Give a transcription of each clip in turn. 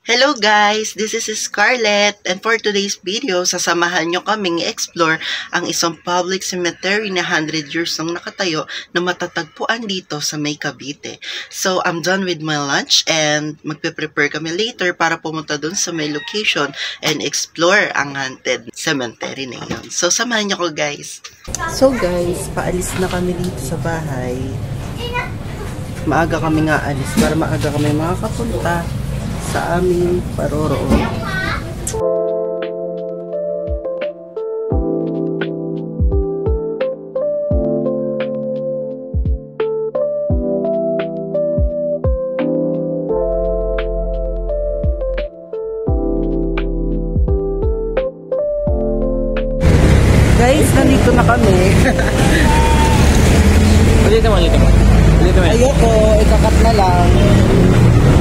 Hello guys, this is Scarlett and for today's video, sasamahan nyo kaming i-explore ang isang public cemetery na 100 years nang nakatayo na matatagpuan dito sa May Cavite. So, I'm done with my lunch and magpe-prepare kami later para pumunta dun sa may location and explore ang haunted cemetery na yun. So, samahan nyo ko guys. So guys, paalis na kami dito sa bahay. Maaga kami nga alis para maaga kami makakapunta sa aming paroroon. Guys, nandito na kami. Ulitin mo. Ayoko, ikakat na lang.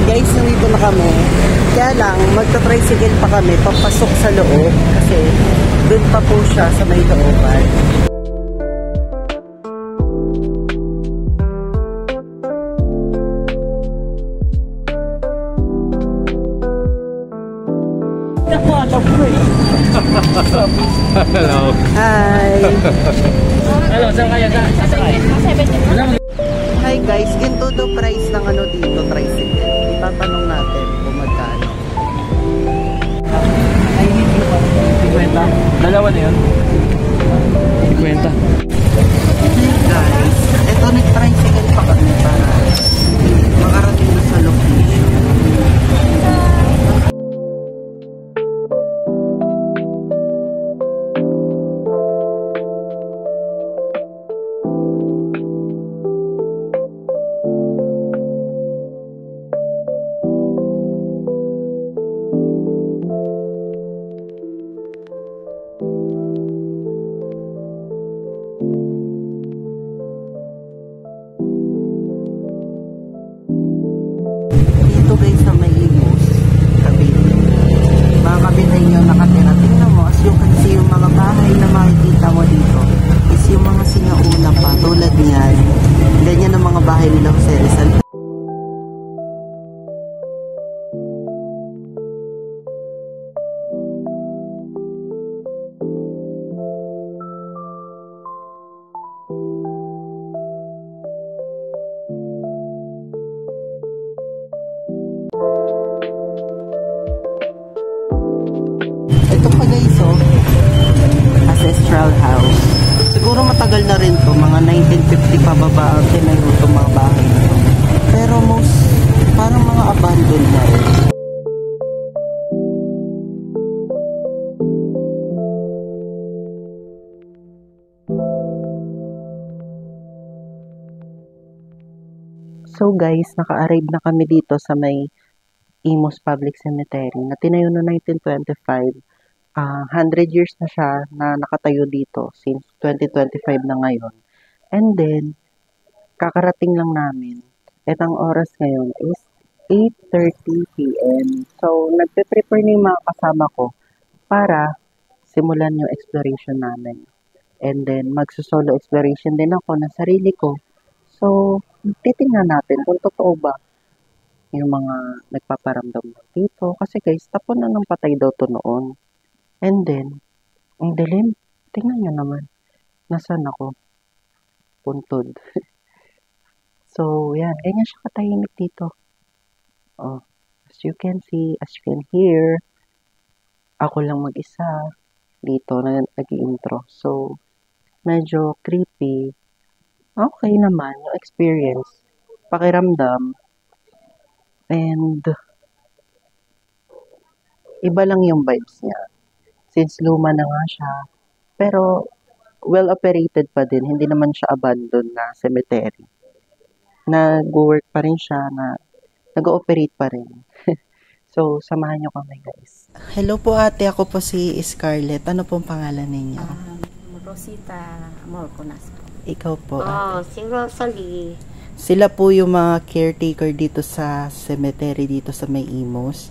Guys, nandito na kami. Kaya lang, magta-tricycle pa kami papasok sa loob kasi doon pa po siya sa may looban. Hello. Hi! Hello, saan kayo? Hi guys, ginto do price ng ano dito, tricycle. Itatanong natin kung magkano. Ay, 50. Dalawa na yun? 50. Guys, eto nag-tricycle pa kami para makarating na sa location. Dito guys sa may Imos, Cavite. Mga Cavite nyo nakatira. Tingnan mo, as you can see yung mga bahay na makikita mo dito is yung mga sinauna pa, tulad niyan. Ganyan ang mga bahay nilang sa Rizal. Ito pa guys, oh, ancestral house. Siguro matagal na rin to, mga 1950 pababa ang tinayo itong mga bahay nito. Pero most, parang mga abandoned na rin. So guys, naka-arrive na kami dito sa may Imos Public Cemetery na tinayo noong 1925. 100 years na siya na nakatayo dito since 2025 na ngayon. And then, kakarating lang namin. At ang oras ngayon is 8:30 p.m. So, nagpe-prepare na yung mga kasama ko para simulan yung exploration namin. And then, magsusolo exploration din ako ng sarili ko. So, titingnan natin kung totoo ba yung mga nagpaparamdam dito. Kasi guys, tapon na ng patay daw to noon. And then, ang dilim. Tingnan nyo naman. Nasaan ako? Puntod. So, yan. Ganyan siya katahimik dito. Oh, as you can see, as you can hear, ako lang mag-isa dito na nag-i-intro. So, medyo creepy. Okay naman yung experience. Pakiramdam. And, iba lang yung vibes niya. Since luma na nga siya. Pero, well-operated pa din. Hindi naman siya abandoned na cemetery. Nag-work pa rin siya na nag-ooperate pa rin. So, samahan nyo kami guys. Hello po ate, ako po si Scarlett. Ano pong pangalan ninyo? Rosita Amorconas po. Ikaw po ate. Si Rosalie. Sila po yung mga caretaker dito sa cemetery dito sa may Imos.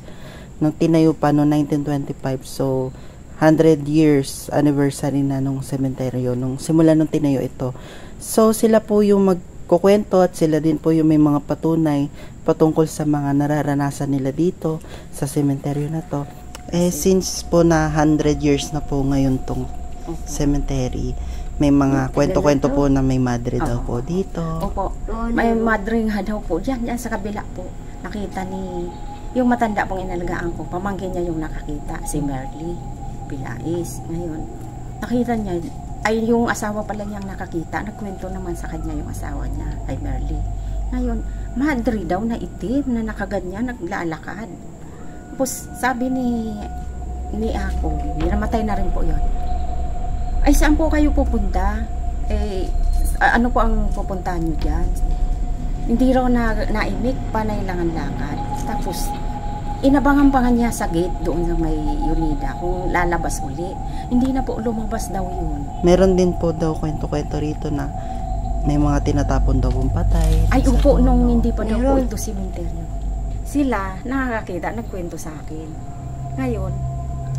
Nung tinayo pa noong 1925. So, 100 years anniversary na nung cemetery nung simula nung tinayo ito. So, sila po yung kukwento at sila din po yung may mga patunay patungkol sa mga nararanasan nila dito sa sementeryo na to. Since po na 100 years na po ngayon tong cemetery, may mga kwento-kwento po na may madre daw po dito. Opo. May madre nga daw po dyan sa kabila po. Nakita ni yung matanda pong inalagaan ko. Pamangkin niya yung nakakita, si Merly Pilais. Ngayon, nakita niya, ay yung asawa pala niyang nakakita. Nagkwento naman sa kanya yung asawa niya, kay Merly. Ngayon, madre daw na itim, na nakaganyan, naglalakad. Tapos sabi ni ako, namatay na rin po yon. Ay, saan po kayo pupunta? Ano po ang pupuntahan nyo dyan? Hindi raw naimik, panay lang ang lakad. Tapos, inabangan-bangan niya sa gate doon sa may Yunida kung lalabas uli. Hindi na po lumabas daw yun. Meron din po daw kwento-kwento rito na may mga tinatapon daw pong patay. Ay, upo, nung hindi pa daw po ito simenteryo. Sila, nakakakita, nagkwento sa akin. Ngayon,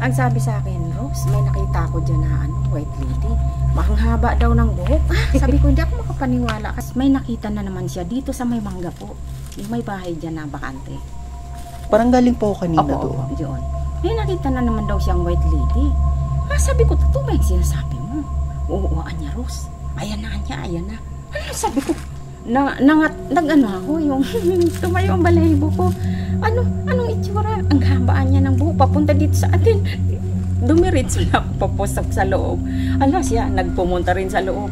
ang sabi sa akin, Rose, may nakita ko dyan na white lady. Mahanghaba daw ng buhok. Sabi ko, hindi ako makapaniwala. Kasi may nakita na naman siya dito sa may mangga po. Yung may bahay dyan na bakante. Parang galing po kanina Opo, doon. doon. May nakita na naman daw siyang white lady. Sabi ko, totoo ba yung sinasabi mo? Uuwaan niya, Rose. Ayan na niya, ayan na. Sabi ko, nag-ano ako, yung tumayo ang balahibo ko. Anong itsura? Ang habaan niya ng buhok, papunta dito sa atin. Dumiritso na ako, papusok sa loob. Siya, nagpumunta rin sa loob.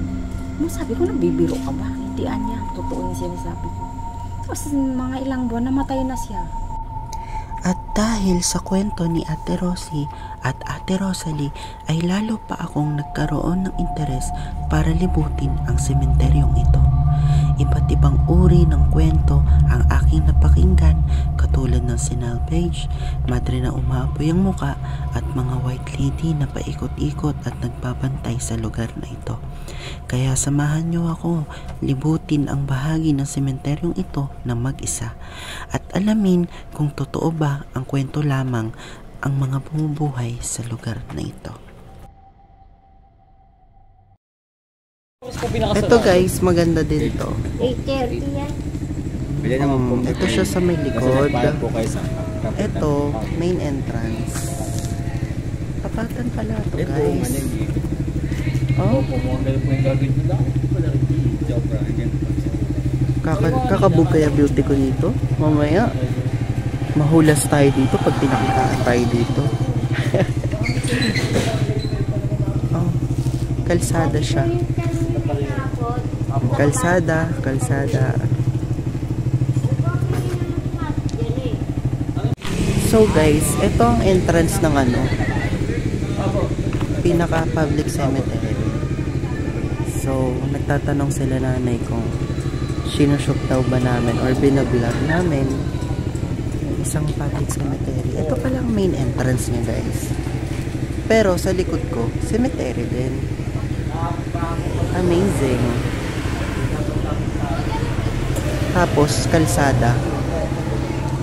Sabi ko, nabibiro ka ba? Hindian niya, totoo yung sinasabi ko. Tapos mga ilang buwan, namatay na siya. At dahil sa kwento ni Ate Rosie at Ate Rosalie, ay lalo pa akong nagkaroon ng interes para libutin ang sementeryong ito. Iba't ibang uri ng kwento ang aking napakinggan, katulad ng sinalvage, madre na umaapoy ang muka, at mga white lady na paikot-ikot at nagbabantay sa lugar na ito. Kaya samahan niyo ako libutin ang bahagi ng sementeryong ito na mag-isa at alamin kung totoo ba ang kwento lamang ang mga bumubuhay sa lugar na ito. Ito guys, maganda din to. 8:30 yan. Ito siya sa may likod. Ito, main entrance. Tapatan pala to guys. Oh, kakabugaya beauty ko dito. Mamaya, mahulas tayo dito pag pinakitaan tayo dito. Oh, kalsada siya. Kalsada. So guys, ito ang entrance ng pinaka public cemetery. So, nagtatanong sila nanay kung sinushoot daw ba namin or binablog namin yung isang public cemetery. Ito pala ang main entrance niya guys. Pero sa likod ko, cemetery din. Amazing. Tapos, kalsada.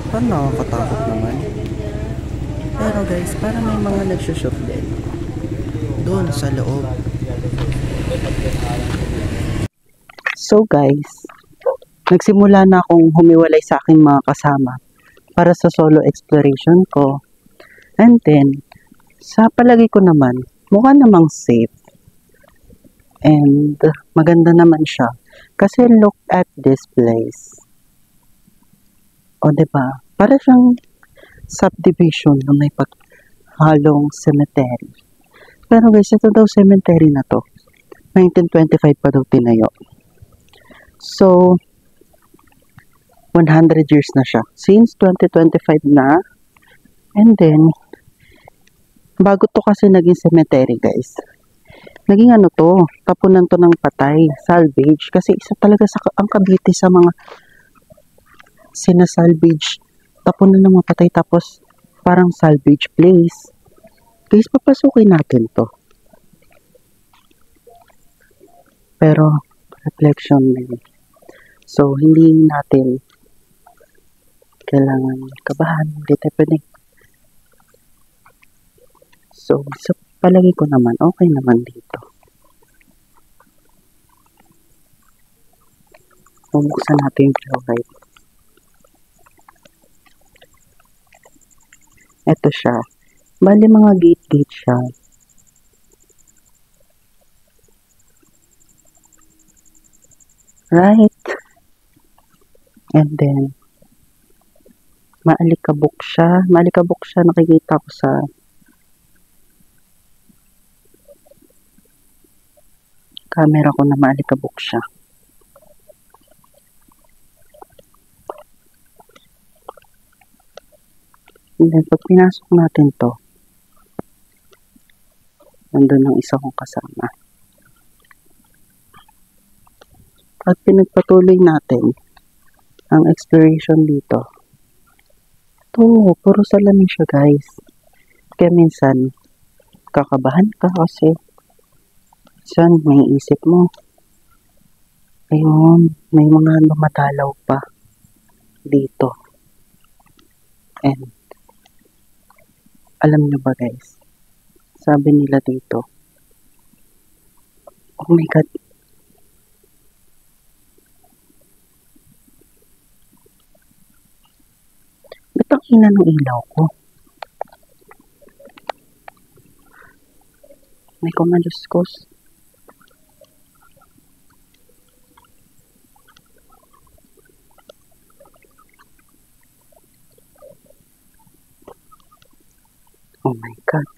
Parang nakakatakot naman. Pero guys, parang may mga nagsushoot din. Doon sa loob. So guys, nagsimula na akong humiwalay sa aking mga kasama para sa solo exploration ko. And then, sa palagi ko naman, mukha namang safe. And maganda naman siya. Kasi look at this place. O diba? Para siyang subdivision na may paghalong cemetery. Pero guys, ito daw cemetery na to. 1925 pa daw tinayo. So, 100 years na siya. Since 2025 na. And then, bago to kasi naging cemetery guys. Naging tapunan to ng patay, salvage. Kasi isa talaga ang Cavite sa mga sinasalvage. Tapunan ng mga patay tapos parang salvage place. Guys, papasukin natin to. Pero, reflection din. So, hindi natin kailangan kabahan. Hindi tayo pwedeng. So, sa palagi ko naman, okay naman dito. Bubuksan natin yung flow light. Ito siya. Bali mga gate-gate siya. Right? And then, maalikabok siya. Maalikabok siya, nakikita ko sa camera ko na maalikabok siya. And then, pag pinasok natin to, nandun ang isa kong kasama. At pinagpatuloy natin ang exploration dito. To, puro salamin siya guys. Kaya minsan, kakabahan ka kasi minsan may isip mo. Ayun, may mga lumadalaw pa dito. And, alam nyo ba guys, sabi nila dito, oh my God, ba't ang hina ng ilaw ko? May kumaluskos. Oh my God.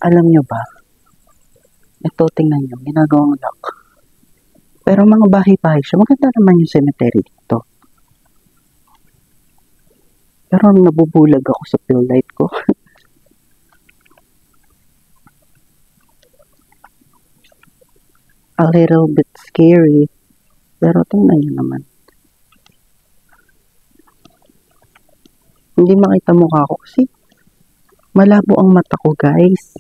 Alam nyo ba? Ito, tingnan nyo, ginagawang lock. Pero mga bahay-bahay siya. Maganda naman yung cemetery dito. Pero nabubulag ako sa flow light ko. A little bit scary. Pero tingnan nyo naman. Hindi makita mukha ko kasi malabo ang mata ko guys.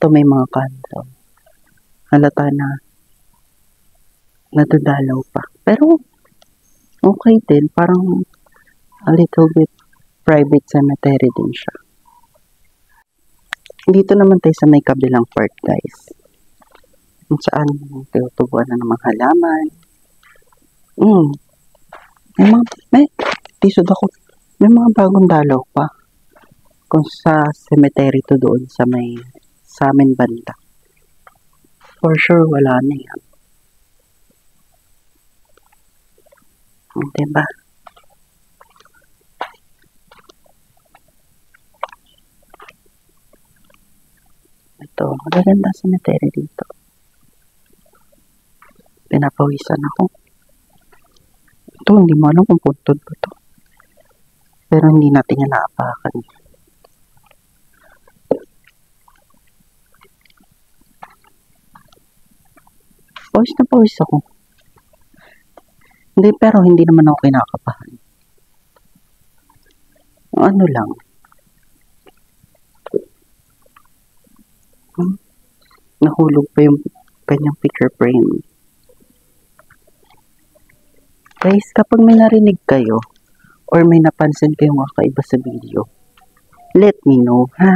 Ito may mga kanto. Halata na nadadalaw pa. Pero okay din. Parang a little bit private cemetery din siya. Dito naman tayo sa may kabilang part guys. Kung saan tinutubuan na ng mga halaman. May tisod ako. May mga bagong dalaw pa. Kung sa cemetery to doon sa may sa amin banda. For sure, wala na yan. Diba? Ito, magaganda cemetery dito. Pinapawisan ako. Ito, hindi mo alam kung puntod ba ito. Pero hindi natin yan naapakan. Pawis na pawis ako. Hindi, pero hindi naman ako kinakabahan. Ano lang. Nahulog pa yung kanyang picture frame. Guys, kapag may narinig kayo or may napansin kayong kakaiba sa video, let me know, ha?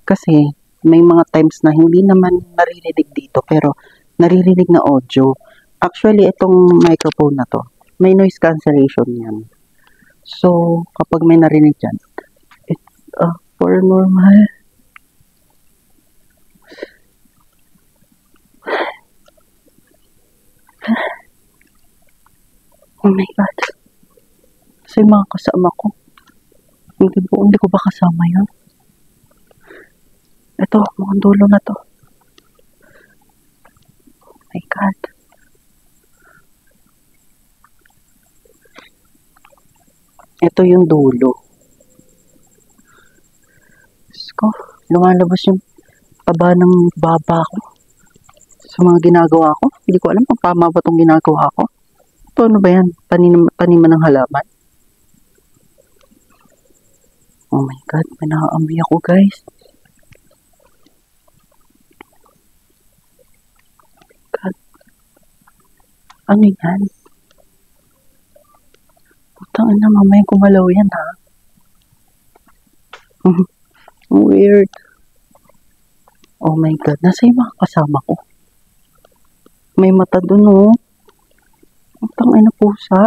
Kasi may mga times na hindi naman naririnig dito pero naririnig na audio. Actually, itong microphone na to, may noise cancellation yan. So, kapag may narinig dyan, it's for normal. Oh my God. Kasi mga kasama ko. Hindi ko ba kasama yun? Ito, mukhang dulo na to. Oh my God. Ito yung dulo. Diyos ko, lumalabas yung taba ng baba ko sa mga ginagawa ko. Hindi ko alam kung tama ba itong ginagawa ko. Ito, ano ba yan? Taniman ng halaman? Oh my God, may nakaamoy ako guys. God. Ano yan? Putang ina, mamaya gumalaw yan ha. Weird. Oh my God, nasa yung mga kasama ko. May mata dun oh. Putang ina pusa.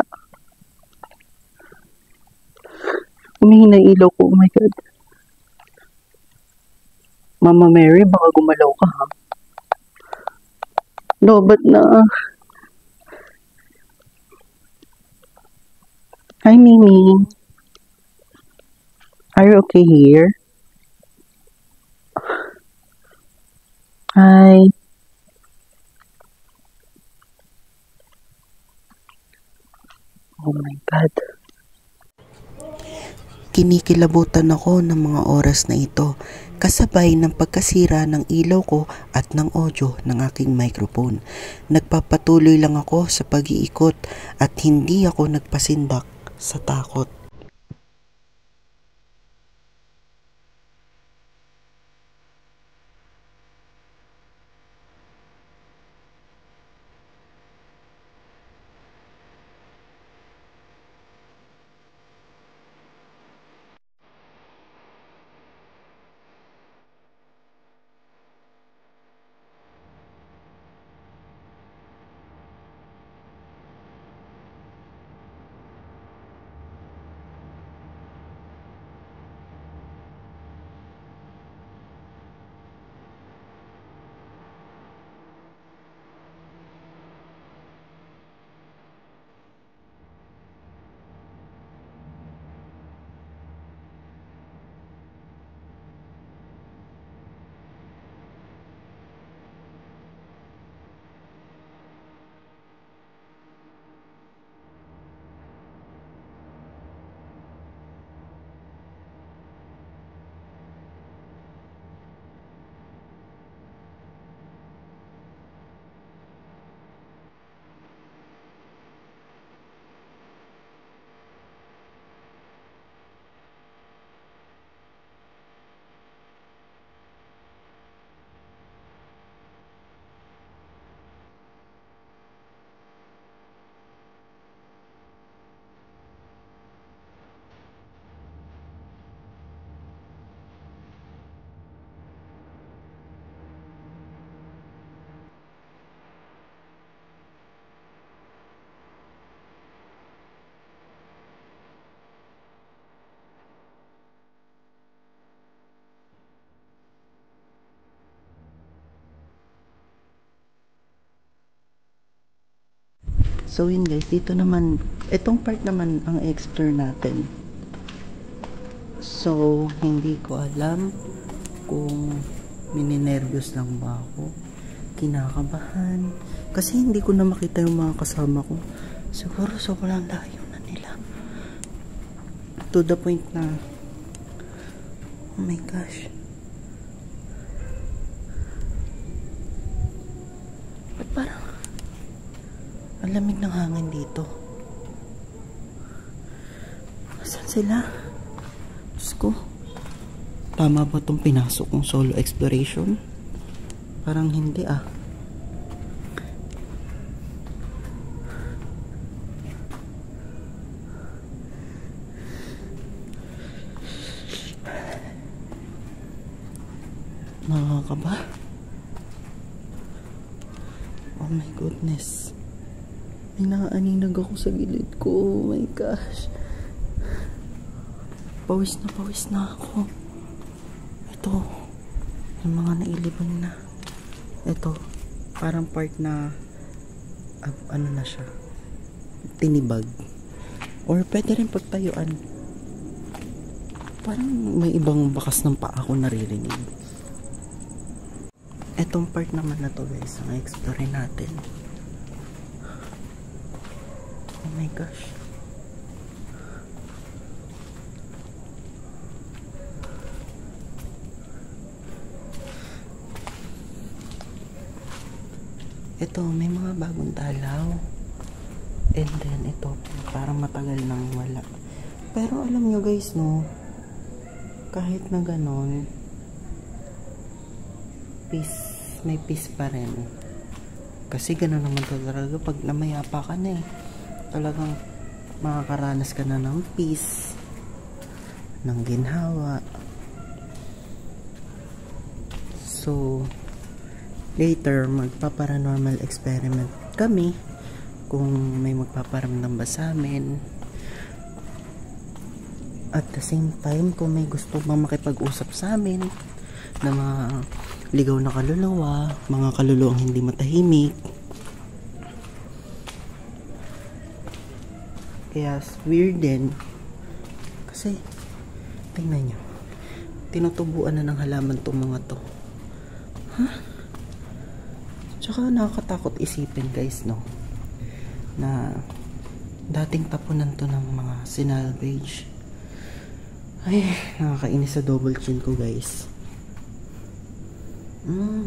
Umihina yung ilaw ko, oh my God. Mama Mary, baka gumalaw ka ha. Lobat na. Hi Mimi. Are you okay here? Hi. Oh my God. Kinikilabutan ako ng mga oras na ito, kasabay ng pagkasira ng ilaw ko at ng audio ng aking microphone. Nagpapatuloy lang ako sa pag-iikot at hindi ako nagpasindak sa takot. So yun guys, dito naman, itong part naman ang explore natin. So, hindi ko alam kung mininervyos lang ba ako, kinakabahan, kasi hindi ko na makita yung mga kasama ko. Siguro sobrang layo na nila. To the point na, oh my gosh. Ba't parang ang lamig ng hangin dito. Saan sila? Diyos ko. Tama ba itong pinasok kong solo exploration? Parang hindi ah. Nakakaba? Oh my goodness. May nakaaninag ako sa gilid ko. Oh my gosh. Pawis na ako. Ito. Yung mga nailiban na. Ito. Parang part na ano na siya. Tinibag. Or pwede rin pagtayuan. Parang may ibang bakas ng paa ko naririnig. Etong part naman na to guys. Ang explore natin. Oh my gosh. Ito, may mga bagong dalaw. And then, ito, parang matagal nang wala. Pero alam nyo guys, no, kahit na ganon, may peace pa rin. Kasi ganon naman talaga pag namayapa ka na eh. Talagang makakaranas ka na ng peace, ng ginhawa. So later magpa-paranormal experiment kami kung may magpaparamdam ba sa amin. At the same time, kung may gusto bang makipag-usap sa amin na mga ligaw na kaluluwa, mga kaluluwang hindi matahimik. Kaya weird din kasi tingnan nyo, tinutubuan na ng halaman tong mga to. Tsaka nakakatakot isipin guys, no, na dating tapunan to ng mga sinalvage. Ay, nakakainis sa double chin ko guys.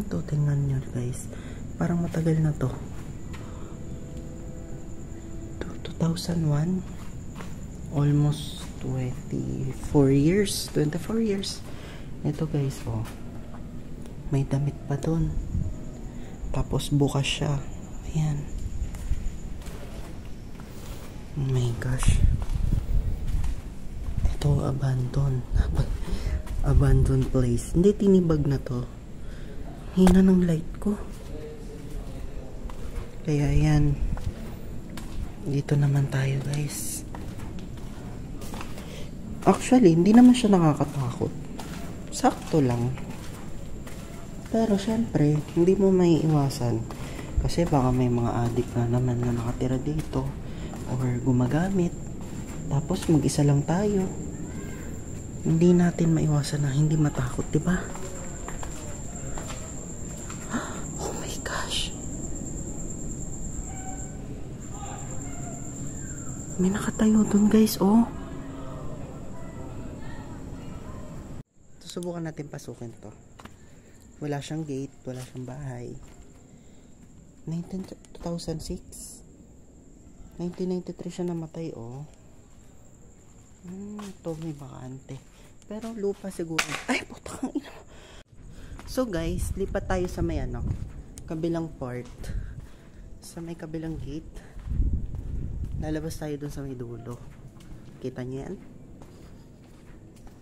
To, tingnan nyo guys, parang matagal na to. 2001, almost 24 years. Ito guys, oh, may damit pa dun, tapos bukas siya. Ayan, oh my gosh, ito abandoned place. Hindi tinibag na to, hina ng light ko. Kaya ayan, dito naman tayo guys. Actually, hindi naman siya nakakatakot, sakto lang. Pero syempre, hindi mo may iwasan kasi baka may mga addict na naman na nakatira dito or gumagamit, tapos mag-isa lang tayo. Hindi natin maiwasan na hindi matakot, diba? Oh my gosh, may nakatayo dun guys, oh. Susubukan natin pasukin to. Wala siyang gate, wala siyang bahay. 2006, 1993 siya namatay, oh. Ito may bakante, pero lupa siguro. Ay, putang ina. So guys, lipat tayo sa may ano, kabilang part, sa may kabilang gate. Lalabas tayo dun sa may dulo, kita niyo yan.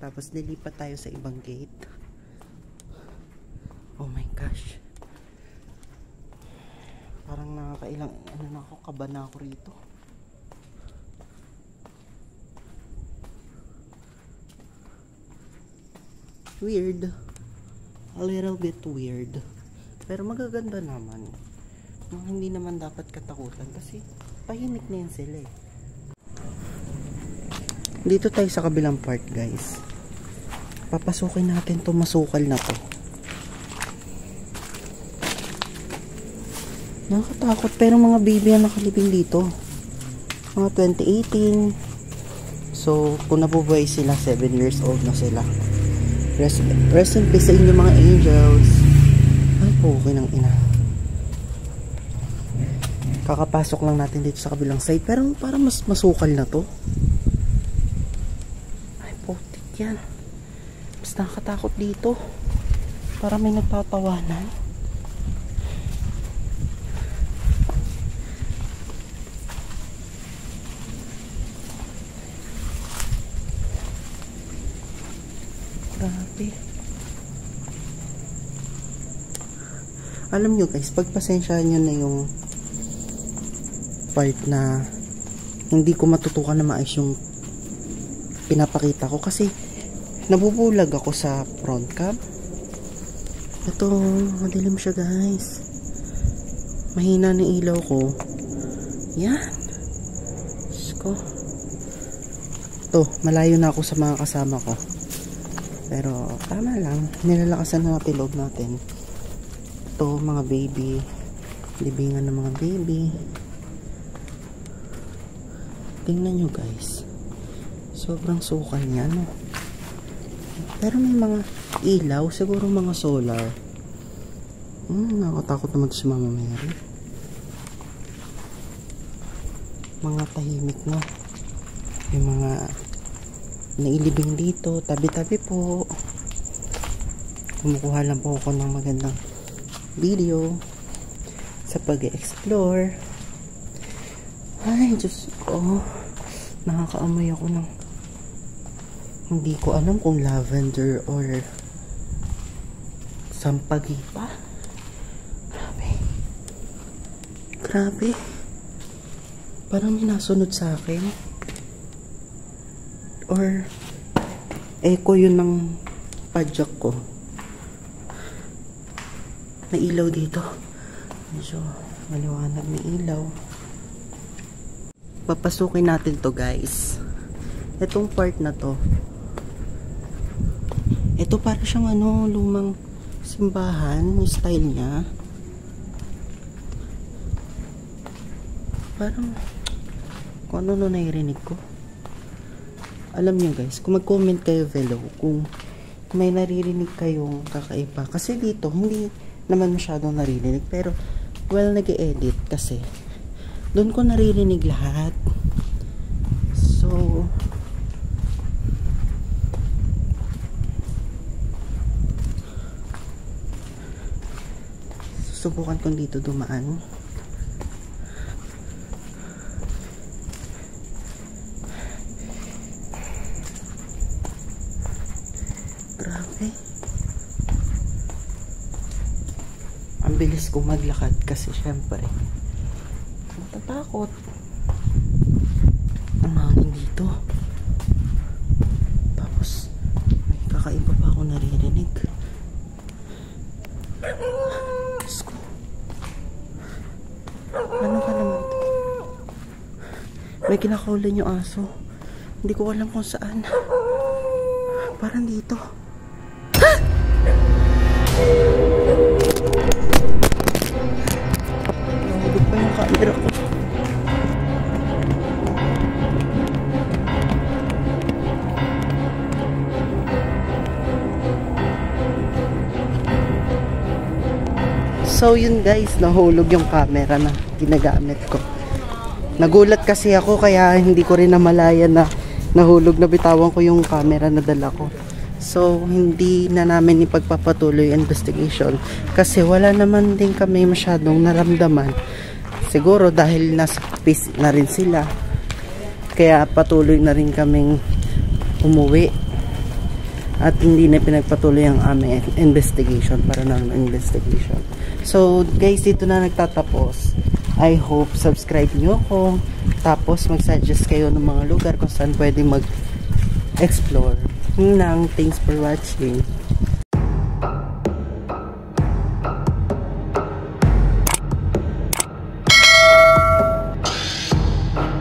Tapos lilipat tayo sa ibang gate. Oh my gosh, parang nakakailang ano na ako, kaba na ako rito. Weird, a little bit weird, pero magaganda naman. Hindi naman dapat katakutan kasi tahimik na yan sila eh. Dito tayo sa kabilang part guys. Papasukin natin to, masukal na to. Nakakatakot, pero mga baby ang nakalibing dito. Mga 2018. So kung nabubuhay sila, 7 years old na sila. Rest in peace sa inyo mga angels. Ay po, okay ng ina. Kakapasok lang natin dito sa kabilang side, pero parang mas masukal na to. Ay putik yan. Mas nakakatakot dito. Parang may nagtatawanan. Grabe. Alam nyo guys, pagpasensyahan nyo na yung part na hindi ko matutukan na maayos yung pinapakita ko kasi nabubulag ako sa front cam. Ito, madilim siya guys. Mahina na ilaw ko. Yan. Diyos ko. Ito, malayo na ako sa mga kasama ko. Pero tama lang, nilalakasan na natin loob natin. Ito, mga baby, libingan ng mga baby. Tingnan nyo guys, sobrang sukal niya, no? Pero may mga ilaw, siguro mga solar. Nakatakot naman ito si Mama Mary. Mga tahimik na. Yung mga nailibing dito, tabi-tabi po. Kumukuha lang po ako ng magandang video sa pag-explore. Ay, Diyos ko. Nakakaamoy ako ng hindi ko alam kung lavender or sampagipa. Grabe. Grabe. Parang may nasunod sa akin. Or echo yun ng padjak ko. May ilaw dito. Medyo maliwanag, may ilaw. Papasukin natin to, guys. Itong part na to. Ito para siyang ano, lumang simbahan, yung style niya. Parang kung ano no nairinig ko. Alam niyo, guys, kung mag-comment kayo below kung may naririnig kayong kakaiba. Kasi dito, hindi naman masyadong naririnig. Pero, well, nag-e-edit kasi doon ko naririnig lahat. So, susubukan kong dito dumaan. Grabe. Ang bilis kong maglakad kasi syempre natatakot. Ang hangin dito. Tapos may kakaiba pa ako naririnig. Diyos ko. Ano ka naman to? May kinakaulan yung aso. Hindi ko alam kung saan. Parang dito. Nahulog pa yung camera ko. So yun guys, nahulog yung camera na ginagamit ko. Nagulat kasi ako kaya hindi ko rin namalayan na nahulog, na bitawan ko yung camera na dala ko. So hindi na namin ipagpapatuloy investigation kasi wala naman din kami masyadong naramdaman. Siguro dahil nasa peace na rin sila. Kaya patuloy na rin kaming umuwi. At hindi na pinagpatuloy ang aming investigation para ng investigation. So guys, dito na nagtatapos. I hope subscribe nyo ako. Tapos mag-suggest kayo ng mga lugar kung saan pwede mag-explore. Nang, thanks for watching.